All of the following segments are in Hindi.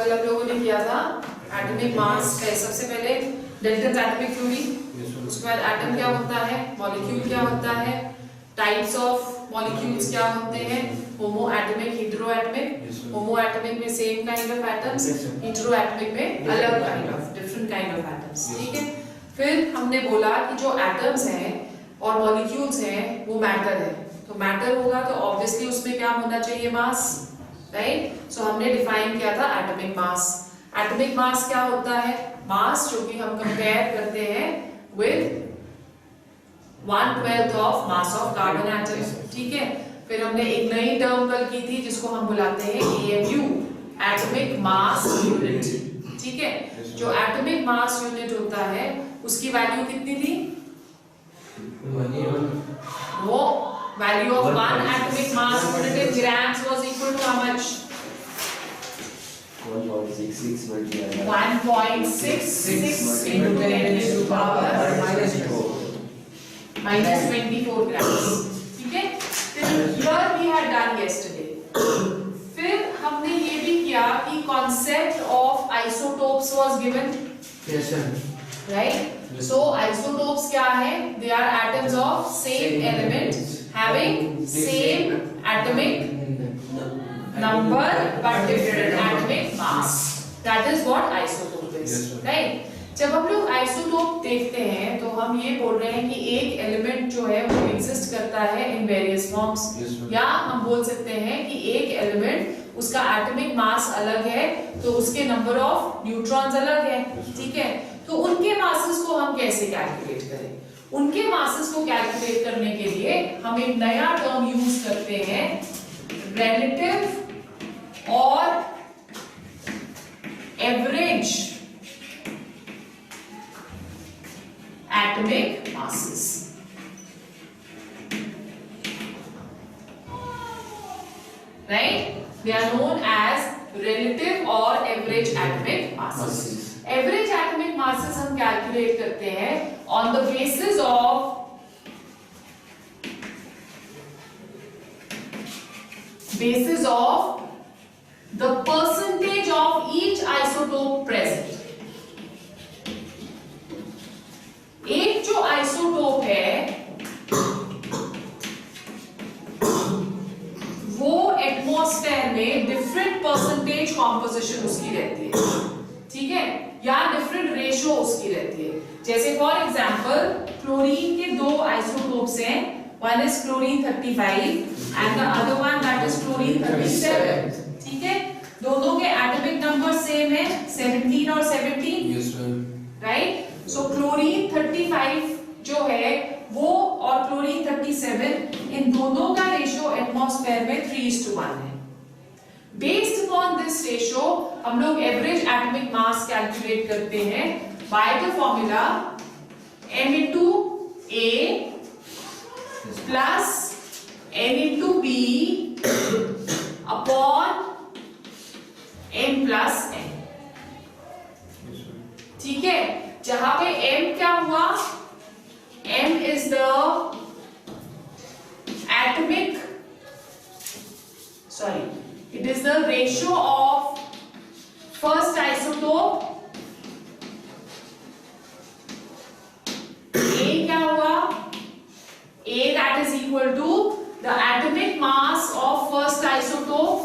कल हम लोगों ने किया था एटॉमिक मास का। सबसे पहले डेल्टन एटॉमिक थ्योरी, उसके बाद एटम क्या होता है, मॉलिक्यूल क्या होता है, टाइप्स ऑफ मॉलिक्यूल्स क्या होते हैं, homo atomic, hetero atomic. Homo atomic में same kind of atoms, hetero atomic में अलग kind of, different kind of atoms. ठीक है, फिर हमने बोला कि जो एटम्स हैं और मॉलिक्यूल्स हैं वो मैटर है, तो मैटर होगा तो ऑब्वियसली उसमें क्या होना चाहिए, मास, राइट। सो हमने डिफाइन किया था एटॉमिक मास। एटॉमिक मास क्या होता है, मास जो कि हम कंपेयर करते हैं with 1/12 of mass of carbon atom. ठीक है, फिर हमने एक नई टर्म कल की थी जिसको हम बुलाते हैं AMU, एटॉमिक मास यूनिट। ठीक है, जो एटॉमिक मास यूनिट होता है उसकी वैल्यू कितनी थी, वो value of one atomic mass unit in grams was equal to how much? 1.66 multiplied 1.66 into 10 to the power minus 24 grams. ठीक है, here we had done yesterday. फिर हमने ये भी किया कि concept of isotopes was given. Yes sir. Right? So isotopes क्या है? They are atoms of same element having same atomic number but different atomic mass. That is what isotope is. Right? जब हम लोग आइसोटोप देखते हैं तो हम ये बोल रहे हैं कि एक एलिमेंट जो है वो एग्जिस्ट करता है इन वेरियस फॉर्म्स, या हम बोल सकते हैं कि एक एलिमेंट उसका एटॉमिक मास अलग है तो उसके नंबर ऑफ न्यूट्रॉन्स अलग है। ठीक है, तो उनके मासेस को हम कैसे कैलकुलेट करें? उनके मासेस को कैलकुलेट करने के लिए हम एक नया टर्म यूज करते हैं, रिलेटिव और average atomic masses. Right, they are known as relative or average atomic masses. Average atomic masses हम कैलकुलेट करते हैं on the basis of the percentage of each isotope present. एक जो आइसोटोप है वो एटमॉस्फेयर में डिफरेंट परसेंटेज कॉम्पोजिशन उसकी रहती है। ठीक है, या डिफरेंट रेशियो उसकी रहती है। जैसे फॉर एग्जांपल क्लोरीन के दो आइसोटोप्स हैं, one is chlorine 35 and the other one that is chlorine 37। ठीक है, दोनों के एटॉमिक नंबर सेम है, 17 और 17। Yes sir. Right, so chlorine 35 जो है वो और क्लोरीन 37, इन दोनों का रेशियो एटमॉस्फेयर में 3:1 है। बेस्ड अपॉन दिस रेशियो हम लोग एवरेज एटॉमिक मास कैलकुलेट करते हैं by the formula m into a plus n into b upon m plus n। ठीक है, जहां पे m क्या हुआ, m is the atomic, sorry, it is the ratio of first isotope, A क्या हुआ, A that is equal to the atomic mass of first isotope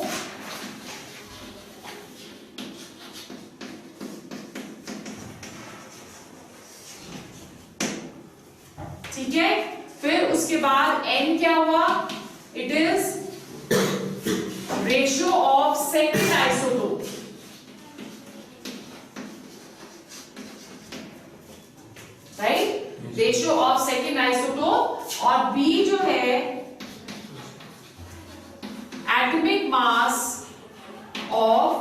ठीक है, फिर उसके बाद n क्या हुआ, it is ratio of second isotope. Right, ratio of second isotope, और b जो है atomic mass of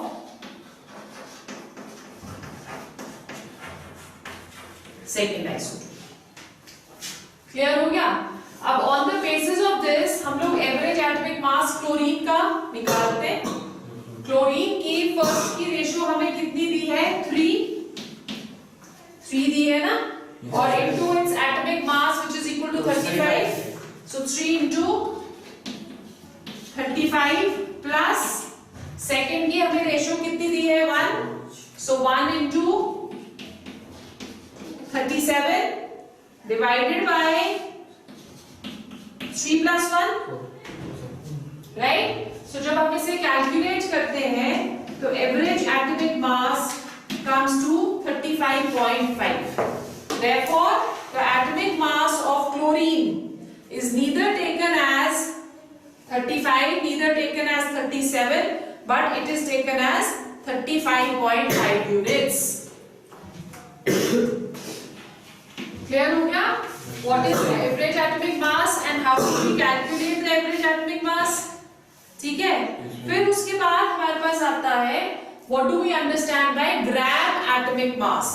second isotope. Clear हो गया? अब on the basis of this हम लोग एवरेज एटॉमिक मास क्लोरीन का निकालते हैं। क्लोरीन की फर्स्ट की रेशियो हमें कितनी दी है, 3 दी है ना, और into its atomic mass which is equal to 35, so 3 into 35 plus second atomic की हमें रेशियो कितनी दी है 1, सो 1 into 37 divided by 3 plus 1, right. So जब हम इसे कैलकुलेट करते हैं तो average atomic mass comes to 35.5. Therefore, the atomic mass of chlorine is neither taken as 35, neither taken as 37, but it is taken as 35.5 units. Clear हो गया? What is the average atomic mass and how do we calculate the average atomic mass? ठीक है? फिर उसके बाद हमारे पास आता है what do we understand by gram atomic mass?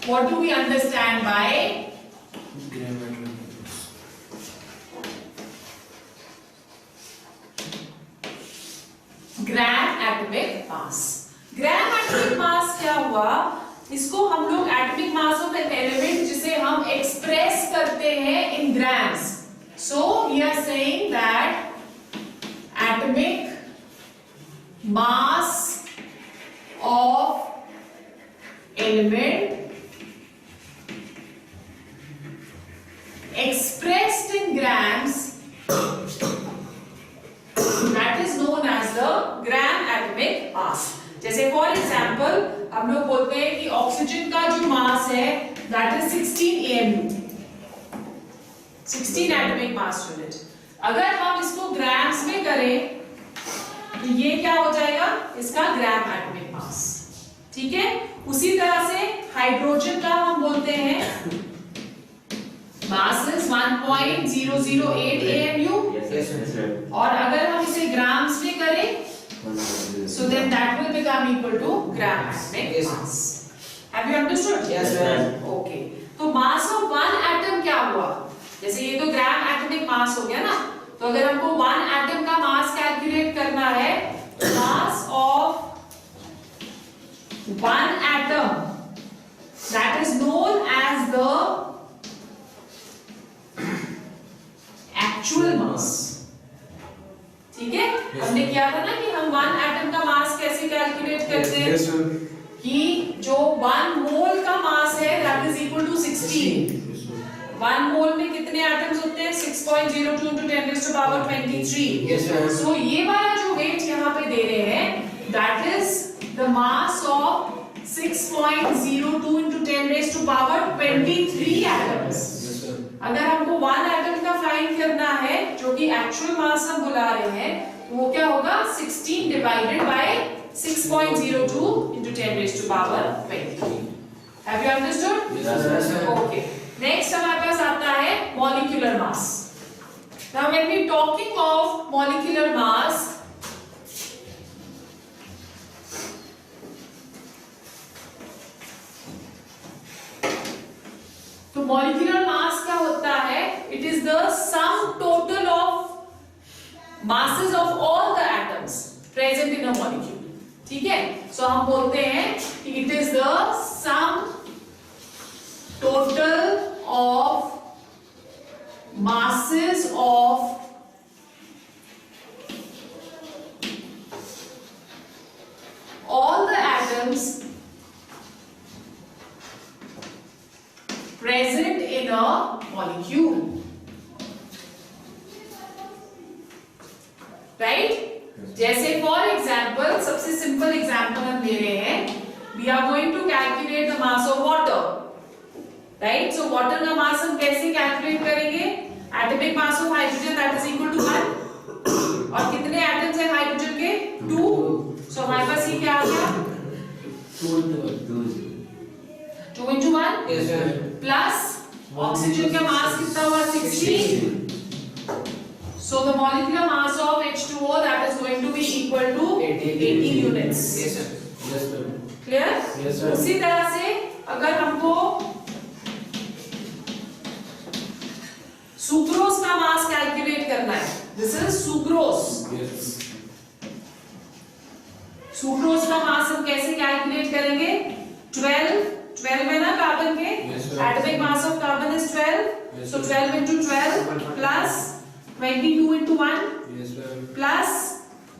What do we understand by gram atomic mass? Gram atomic mass. Gram atomic mass क्या हुआ, इसको हम लोग atomic mass of an element जिसे हम एक्सप्रेस करते हैं in grams, so we are saying that atomic mass of element expressed in grams, that is known as the gram atomic mass. जैसे फॉर एग्जाम्पल हम लोग बोलते हैं कि ऑक्सीजन का जो मास है that is 16 AMU, 16 atomic mass unit। अगर हम इसको ग्राम्स में करें तो ये क्या हो जाएगा, इसका ग्राम एटॉमिक मास। ठीक है, उसी तरह से हाइड्रोजन का हम बोलते हैं मास इज 1.008 AMU, और अगर हम इसे ग्राम्स में करें so then that will become equal to gram atomic mass. Have you understood? Yes ma'am. Okay, तो मास ऑफ वन एटम क्या हुआ, जैसे ये तो ग्राम एटॉमिक मास हो गया ना, तो अगर हमको वन एटम का मास कैलकुलेट करना है, mass of one atom that is known as the actual mass. ठीक है, हमने किया था ना कि हम वन एटम का मास कैसे कैलकुलेट करते हैं, कि जो 1 मोल का मास है दैट इज इक्वल टू 16। 1 मोल में कितने एटम्स होते हैं, 6.02 into 10 raised to power 23। Yes, ma'am. So ये वाला जो वेट यहाँ पे दे रहे हैं that is the mass of 6.02 into 10 raised to power 23 atoms। अगर हमको 1 एटम का फाइंड करना है जो कि एक्चुअल मास हम बुला रहे हैं, तो वो क्या होगा, 16 divided by 6.02 into 10 raised to power 23। Have you understood? Yes, ma'am. Okay. Next हमारे पास आता है molecular mass. Now when we talking of molecular mass, तो मॉलिक्यूलर मास क्या होता है, it is the sum total of masses of all the atoms present in a molecule। ठीक है, सो हम बोलते हैं कि it is the sum total of masses of all the atoms present in a molecule, right? जैसे फॉर एग्जाम्पल, सबसे सिंपल एग्जाम्पल हम ले रहे हैं, we are going to calculate the mass of water, right. So water का मास हम कैसे कैलकुलेट करेंगे, atomic mass of hydrogen that is equal to 1, और कितने एटम्स हैं हाइड्रोजन के, 2। सो हमारे पास ये क्या आ गया, 2 into 1 प्लस ऑक्सीजन का मास कितना हुआ, 16। So the molecular mass of H2O that is going to be equal to 80 units। Yes sir। Yes sir। Clear? Yes sir। उसी तरह से अगर हमको सुक्रोज का मास कैलकुलेट करना है, this is sucrose. Yes। Sucrose का मास हम कैसे कैलकुलेट करेंगे, 12 है ना कार्बन के, Yes, sir। Atomic mass of carbon is 12, Yes, so sir। 12 into 12 plus 22 into 1 Yes, ma'am. plus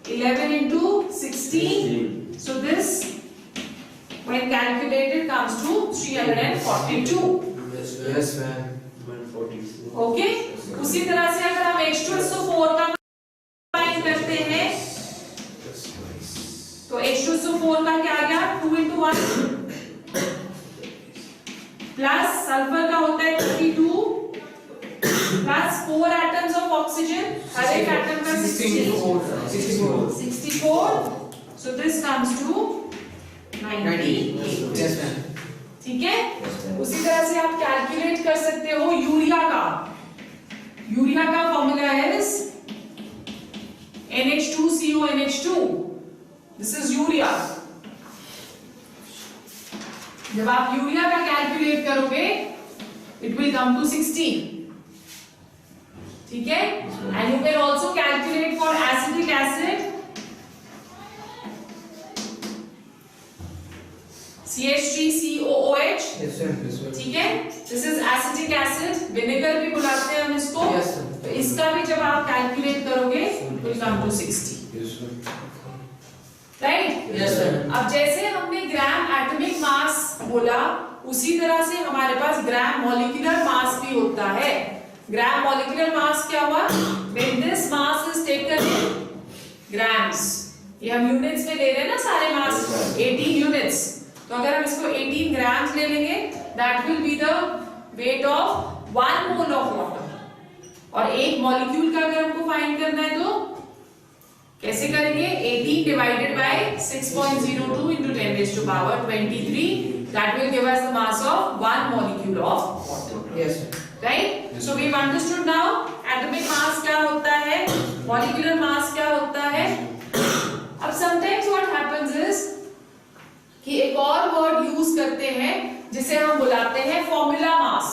11 into 16. So this when calculated comes to 342. Yes, ma'am. Yes, ma'am. 142. Okay उसी तरह से अगर हम H2SO4 का कंबाइन करते हैं तो H2SO4 का क्या आ गया 2 into 1 प्लस सल्फर का होता है 32 प्लस 4 एटम्स ऑफ ऑक्सीजन हर एक एटम का 64 so this comes to 98 Yes, ma'am. ठीक है उसी तरह से आप कैलकुलेट कर सकते हो यूरिया का फॉर्मूला है NH2CONH2 दिस इज यूरिया जब आप यूरिया का कैलकुलेट करोगे इट विल कम टू 16 ठीक है and you can also calculate for acetic acid CH3COOH Yes, ma'am. Yes, ma'am. ठीक है this is acetic acid vinegar भी बुलाते हैं हम इसको Yes, sir. तो इसका भी जब आप कैलकुलेट करोगे तो come to 60 Yes, ma'am. Right Yes, sir. अब जैसे हमने ग्राम एटॉमिक मास बोला उसी तरह से हमारे पास ग्राम मॉलिक्यूलर मास भी होता है ग्राम मॉलिक्यूलर मास क्या हुआ when this mass is taken in grams ये हम यूनिट्स में ले रहे हैं ना सारे मास 18 यूनिट्स तो अगर हम इसको 18 ग्राम्स ले लेंगे that will be the weight of 1 mole of water और एक मॉलिक्यूल का अगर हमको फाइंड करना है तो कैसे करेंगे 18 divided by 6.02 into 10 raised to power 23 that will give us the mass of one molecule of water Yes, sir. right so we've understood now atomic mass क्या होता है molecular mass क्या होता है अब sometimes what happens is कि एक और वर्ड यूज करते हैं जिसे हम बुलाते हैं formula mass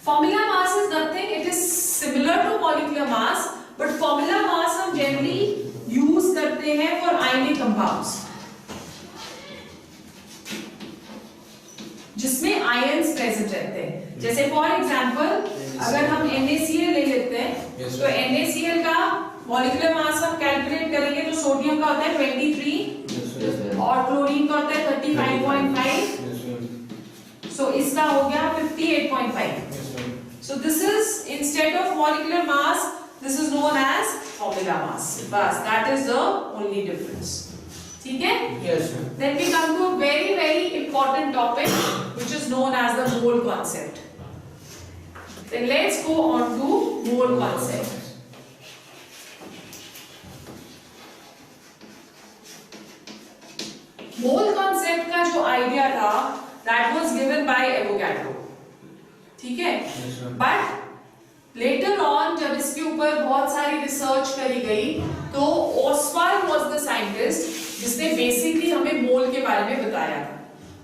formula mass is nothing it is similar to molecular mass but formula mass हम generally use करते हैं for ionic compounds जिसमें ions present रहते हैं जैसे for example अगर हम NaCl ले लेते हैं तो NaCl का molecular mass हम calculate करेंगे तो सोडियम का होता है 23 और क्लोरीन का होता है 35.5 so इसका हो गया 58.5 so this is instead of molecular mass this is known as formula mass बस that is the only difference ठीक है Yes, sir. then we come to a very very important topic which is known as the mole concept then let's go on to mole concept mole concept का जो idea था that was given by Avogadro ठीक है Yes, sir. but later on जब इसके ऊपर बहुत सारी रिसर्च करी गई तो ओस्वाल्ड was the scientist जिसने बेसिकली हमें मोल के बारे में बताया था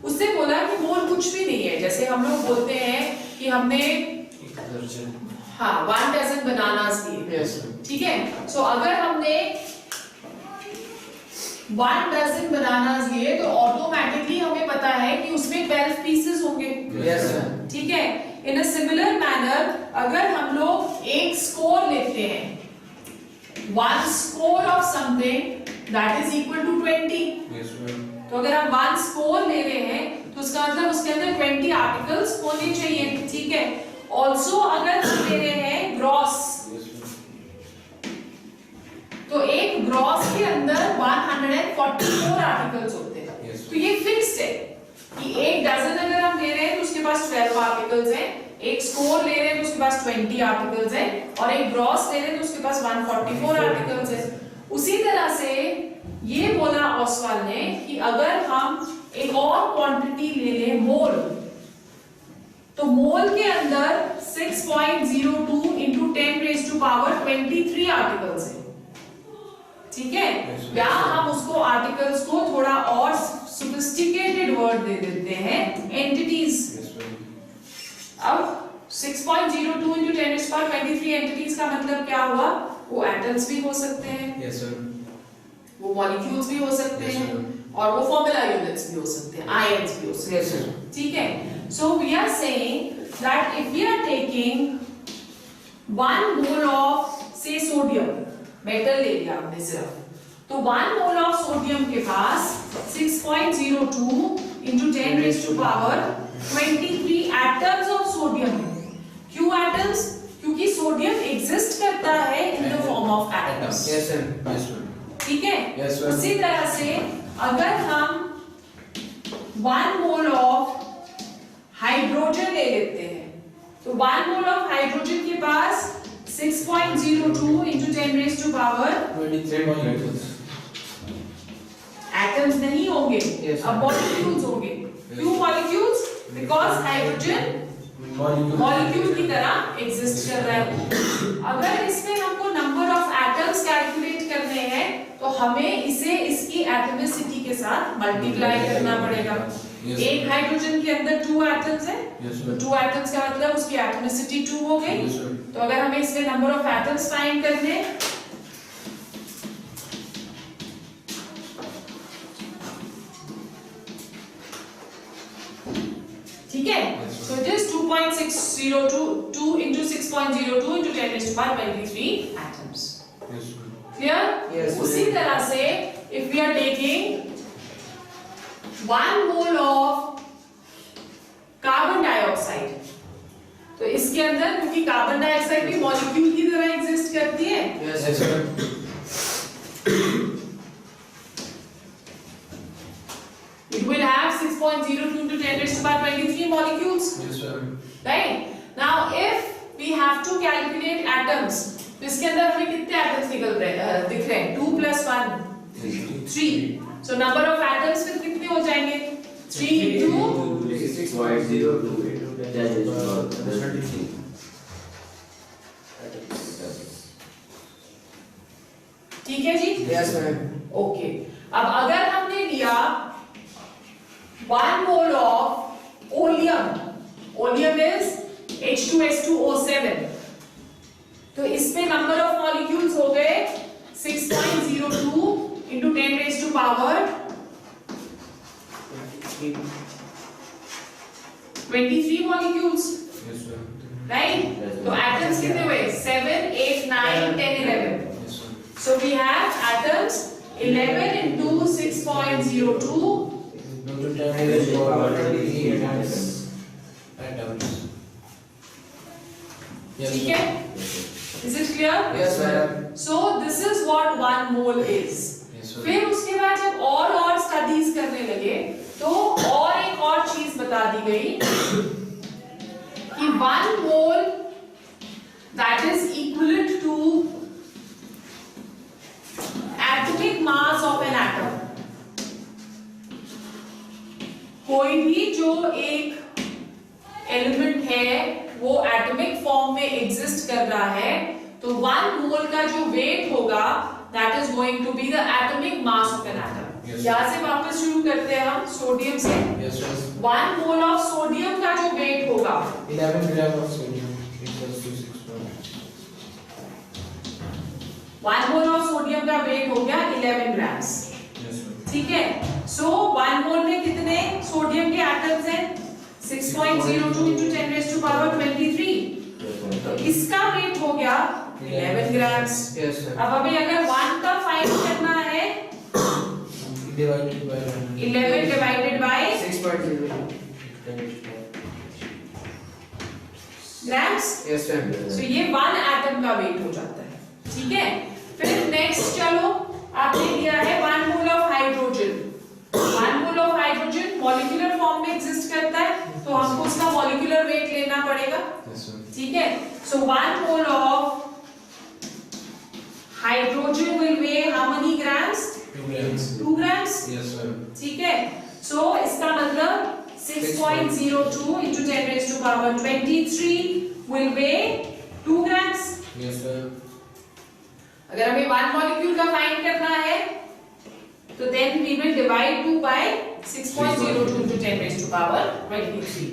उसने बोला कि मोल कुछ भी नहीं है जैसे हम लोग बोलते हैं कि हमने हाँ 1 डजन बनानास लिए Yes, sir. ठीक है सो अगर हमने 1 डजन बनानास लिए तो ऑटोमेटिकली हमें पता है कि उसमें 12 पीसेस होंगे Yes, sir. ठीक है इन अ सिमिलर मैनर अगर हम लोग एक स्कोर लेते हैं 1 score of something that is equal to 20 Yes, ma'am. तो अगर हम 1 स्कोर ले रहे हैं तो उसका मतलब उसके अंदर 20 आर्टिकल्स होने चाहिए ठीक है ऑल्सो अगर हम ले रहे हैं ग्रॉस Yes, ma'am. तो एक ग्रॉस के अंदर 144 आर्टिकल्स होते हैं Yes. तो ये फिक्स्ड है कि एक डजन अगर हम ले रहे हैं तो उसके पास 12 आर्टिकल्स हैं एक स्कोर ले रहे हैं तो उसके पास 20 आर्टिकल्स हैं और एक ग्रॉस ले रहे हैं तो उसके पास 144 आर्टिकल्स हैं उसी तरह से ये बोला ओस्वाल्ड ने कि अगर हम एक और क्वांटिटी ले लें मोल तो मोल के अंदर 6.02 into 10 raised to power 23 articles हैं ठीक है या हम उसको आर्टिकल्स को थोड़ा और सोफिस्टिकेटेड वर्ड दे देते हैं एंटिटीज Yes, ma'am. अब 6.02 into 10 raised to power 23 entities का मतलब क्या हुआ वो एटम्स भी हो सकते हैं Yes, sir. वो मॉलिक्यूल्स भी हो सकते Yes, हैं ma'am. और वो फॉर्मूला यूनिट्स भी हो सकते हैं, आयंस भी हो सकते हैं। Yes, sir. ठीक है, so we are saying that if we are taking 1 mole of say sodium, metal ले लिया आपने सिर्फ, तो 1 मोल ऑफ सोडियम के पास 6.02 into 10 raised to power 23 atoms of sodium है। क्यों एटम्स? क्योंकि सोडियम एग्जिस्ट करता है in the form of atoms. Yes, sir. Yes, sir. ठीक है, Yes, sir. उसी तरह से अगर हम 1 मोल ऑफ हाइड्रोजन ले लेते हैं, तो 1 मोल ऑफ हाइड्रोजन के पास 6.02 into 10 raised to power 23 molecules. Atoms नहीं होंगे, Yes, अब मॉलिक्यूल्स होंगे। क्यों मॉलिक्यूल्स? बिकॉज हाइड्रोजन मॉलिक्यूल की तरह एग्जिस्ट कर रहा है। अगर इसमें हमको नंबर ऑफ एटम्स कैलकुलेट करने हैं तो हमें इसे इसकी एटमिसिटी के साथ मल्टीप्लाई करना पड़ेगा। Yes. एक हाइड्रोजन के अंदर 2 एटम्स हैं, Yes, sir. 2 एटम्स का मतलब उसकी एटमिसिटी 2 हो गई। Yes, sir. तो अगर हमें इसमें नंबर ऑफ एटम्स फाइंड करने हैं, ठीक है, so it is 2.602 into 6.02 into 10 raised to power 23 atoms. Yes, sir. Clear? Yes, उसी sir. तरह से if we are taking 1 mole of carbon dioxide, तो इसके अंदर क्योंकि कार्बन डाइऑक्साइड भी मॉलिक्यूल की तरह एग्जिस्ट करती है, Yes, sir. it will have 6.02 into 10 raised to power 23 molecules. Yes, sir. Right? Now if we have to calculate atoms, तो इसके अंदर हमें कितने atoms निकल रहे दिख रहे हैं? 2 plus 1 3. So number of atoms फिर कितने हो जाएंगे? 3 into 6.02 ठीक है जी? Yes, ma'am. ओके, अब अगर हमने लिया 1 mole of oleum is H2S2O7, तो इसमें नंबर ऑफ मॉलिक्यूल्स हो गए 6.02 into 10 raised to power 23 molecules, Yes, sir. right? तो atoms कितने हुए? 7, 8, 9, 10, 11. Yes, sir. So we have atoms 11 into 6.02. Go to 10 raised to power 23 atoms. Yes, ठीक sir. है? Is it clear? Yes, ma'am. So this is what 1 mole is. Yes, sir. फिर उसके बाद जब और स्टडीज करने लगे तो और एक और चीज बता दी गई कि 1 mole that is equivalent to atomic mass of an atom. कोई भी जो एक एलिमेंट है वो एटॉमिक फॉर्म में एग्जिस्ट कर रहा है, तो 1 मोल का जो वेट होगा that is going to be the atomic mass of an atom. Yes. यहां से वापस शुरू करते हैं हम सोडियम से। Yes, sir. 1 mole of sodium का जो वेट होगा 11 grams of sodium equals to 6 grams. 1 mole of sodium का वेट हो गया 11 ग्राम्स। Yes, sir. ठीक है, सो 1 मोल में कितने सोडियम के एटम्स हैं? 6.02 into 10 raised to power 23। तो इसका वेट हो गया 11 ग्राम्स। Yes, sir. अब अभी अगर 1 का फाइंड करना है, Divided by 11 divided by 6.0. Grams, Yes, sir. सो ये 1 एटम का वेट हो जाता है। ठीक है, फिर नेक्स्ट चलो आपने लिया है 1 mole of hydrogen. 1 mole of hydrogen molecular form में एग्जिस्ट करता है, तो हमको उसका मॉलिक्यूलर वेट लेना पड़ेगा। Yes, sir. ठीक है, सो 1 mole of hydrogen will way how many grams? 2 grams. 2 grams. Yes, sir. ठीक है, सो इसका मतलब 6.02 into 10 raised to power 23 will weigh 2 grams. Yes, sir. अगर हमें 1 मॉलिक्यूल का फाइंड करना है तो then we will divide 2 by 6.02 into 10 raised to power 23.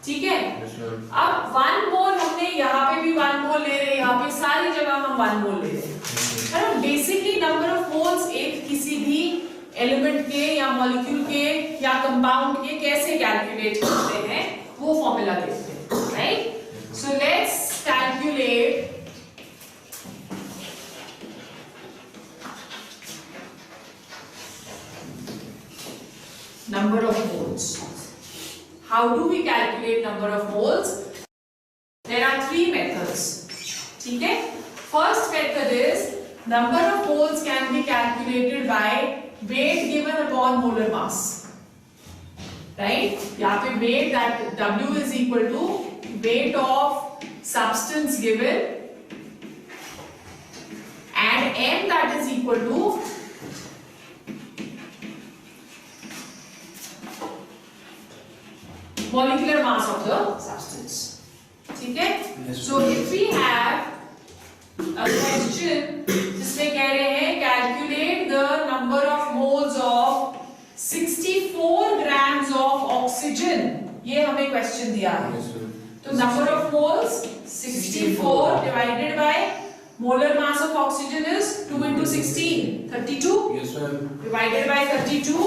ठीक है, Yes, sir. अब 1 मोल हमने यहाँ पे भी 1 मोल ले रहे हैं, यहाँ पे सारी जगह हम 1 मोल ले रहे हैं। Yes, sir. है ना? बेसिकली नंबर ऑफ मोल्स एक किसी भी एलिमेंट के या मॉलिक्यूल के या कंपाउंड के कैसे कैलकुलेट करते हैं वो फॉर्मूला देखते हैं, right? So let's calculate number of moles. How do we calculate number of moles? There are three methods. ठीक है? First method is number of moles can be calculated by weight given upon molar mass. Right? यहाँ पे weight that W is equal to weight of substance given and M that is equal to molecular mass of the substance. ठीक है? So if we have a question जिसमें कह रहे हैं calculate the number of moles of 64 grams of oxygen, ये हमें question दिया है. तो number of moles 64 divided by molar mass of oxygen is 2 into 16, 32. Yes, sir. Divided by 32.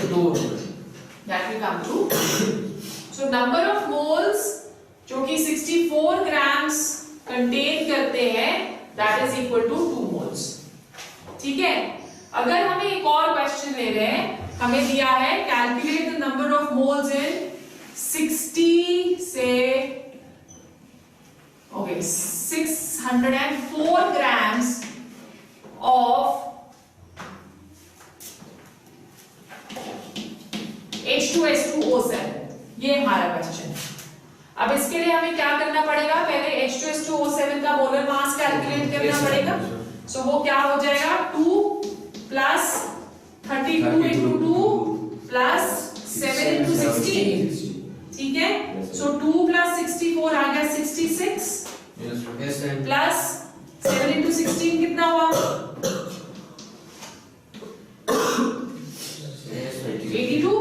2. That will come to. So number of moles जो कि 64 grams contain करते हैं that is equal to 2 moles. ठीक है? अगर हमें एक और क्वेश्चन ले रहे हैं, हमें दिया है calculate the number of moles in 60 से okay 604 grams of H2SO7. ये हमारा क्वेश्चन है. अब इसके लिए हमें क्या करना पड़ेगा? पहले H2SO7 का मोलर मास कैलकुलेट करना पड़ेगा. सो वो क्या हो जाएगा? 2 प्लस 32 into 2 प्लस 7 into 16. ठीक है? सो 2 प्लस 64 आ गया 66 प्लस 7 into 16 कितना हुआ? 82.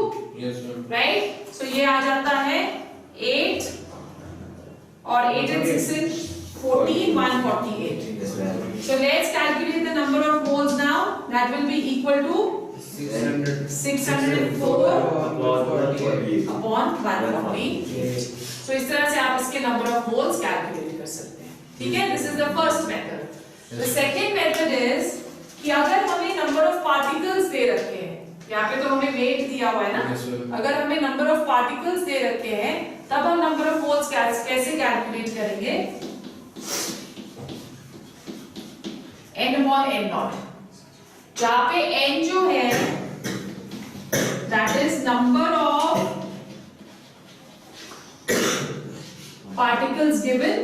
राइट? सो ये आ जाता है 8 और 8 and 6 is 14, 148. So let's calculate the number of moles now. That will be equal to 604 upon 148. So इस तरह से आप इसके number of moles calculate कर सकते हैं. ठीक है? This is the first method. The second method is कि अगर हमें number of particles दे रखे हैं, यहाँ पे तो हमें weight दिया हुआ है ना, अगर हमें number of particles दे रखे हैं तब हम number of moles कैसे calculate करेंगे? n upon n naught. जहाँ पे n जो है that is number of particles given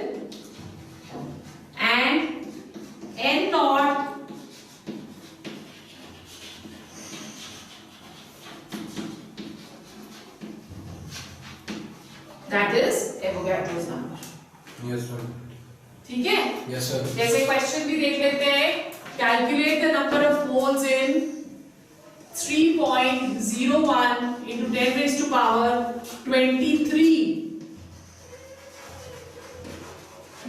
and n naught that is Avogadro's number. Yes, sir. ठीक है? Yes, sir. जैसे क्वेश्चन भी देख लेते हैं. Calculate the number of moles in 3.01 into 10 raised to power 23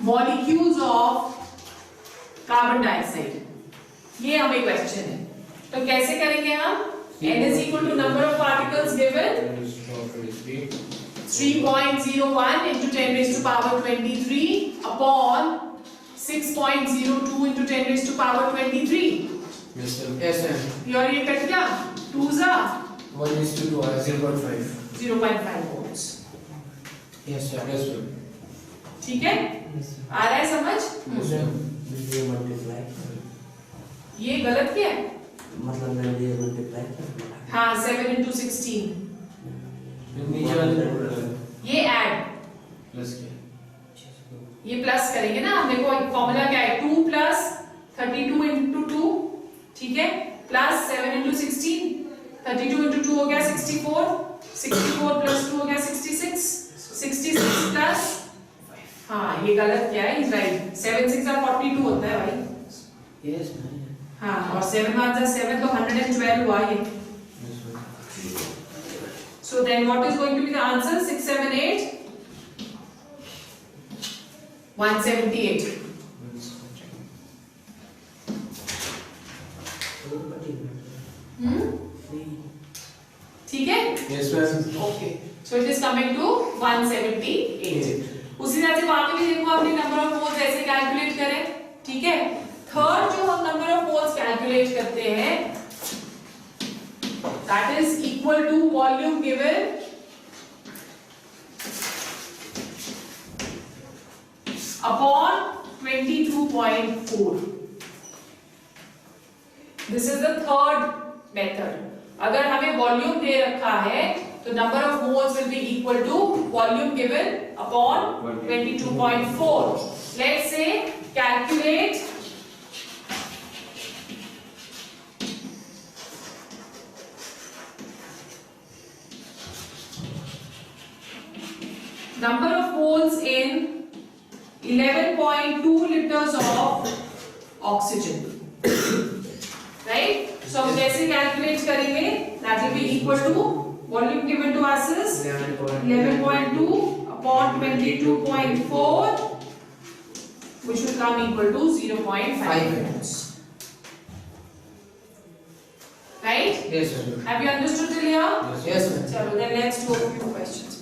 molecules of carbon dioxide. ये हमें क्वेश्चन है. तो कैसे करेंगे हम? n is equal to number of particles given 3.01 into 10 raised to power 23 upon 6.02 into 10 raised to power 23. Yes, sir. Yes, sir. और ये कट गया 2 सा 1 is to 2, 0.5. 0.5 volts. Yes, sir. Yes, sir. ठीक है? आ रहा है समझ? Yes, sir. ये मल्टीप्लाई ये गलत क्या है? मतलब मैंने ये मल्टीप्लाई कर हाँ 7 into 16. नीचे वाले ये ऐड प्लस के ये प्लस करेंगे ना. देखो फॉर्मूला क्या है? 2 प्लस 32 into 2. ठीक है? Plus 7 into 16. 32 into 2 हो गया 64. 64 प्लस 2 हो गया 66. 66 प्लस हाँ ये गलत क्या है? Is right. 7 6 42 होता है भाई. यस हाँ और 7 1 7 तो 112 हुआ ये. So then what is going to be the answer? 6 7 8 178. ठीक है? Yes, ma'am. Okay. So it is coming to 178. उसी तरह से वहां पे भी देखो आपने नंबर ऑफ मोल्स ऐसे कैलकुलेट करें, ठीक है? थर्ड जो हम नंबर ऑफ मोल्स कैलकुलेट करते हैं, that is equal to volume given upon 22.4. This is the third method. अगर हमें वॉल्यूम दे रखा है तो number of moles will be equal to volume given upon 22.4. Let's say calculate number of moles in 11.2 liters of oxygen. Right? So हम कैसे कैलकुलेट करेंगे? That will be equal to volume given to us is 11.2 upon 22.4, which will come equal to 0.5 minutes. Right? Yes, ma'am. Have you understood till here? Yes, ma'am. चलो then let's do a few questions.